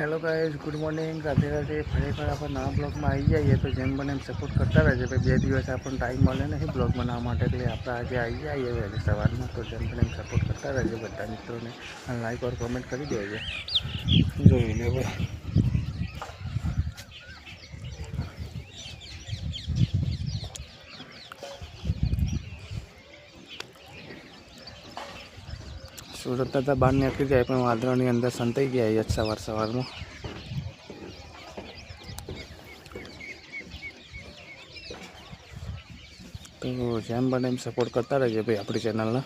Hello guys, good morning, Radhe Radhe. फरीकर आप नवा ब्लॉग में आई जाइए तो जेम बने सपोर्ट करता रहे। भाई बे दिवस अपन टाइम मळे नहीं ब्लॉग बनावा એટલે આપણે આજે આવી જઈએ વહેલી સવારમાં। તો જેમ બને સપોર્ટ કરતા રહેજો બધા મિત્રોને અને લાઈક और कमेंट કરી દેજો। જોઈ લે ભાઈ, સુરત હતા બહાર નીકળી જાય પણ વાદળોની અંદર સંતાઈ ગયા સવારમાં। तो जेम बने एम सपोर्ट करता रहिए भाई अपनी चैनल ना।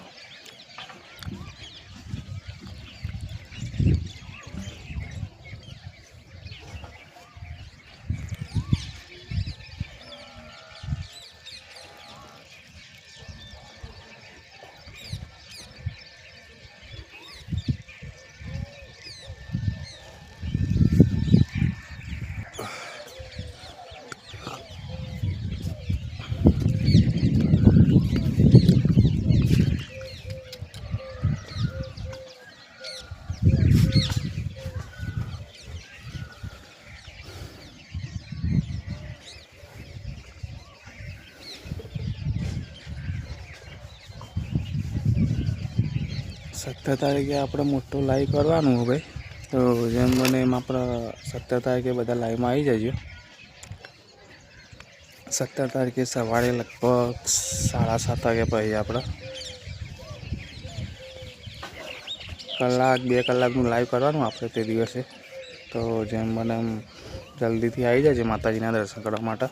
सत्तर तारीखे अपने मोटो लाइव करवानुं हो भाई। तो जेम बने एम आप 17 तारीखे बधा लाइव में आई जाइए। 17 तारीखे सवारे लगभग 7:30 वागे पड़ी आप कलाक 2 कलाकનું लाइव करवानुं आपणे ते दिवसे। तो जेम बने एम जल्दी थी आई जाए माताजीना दर्शन करवा माटे।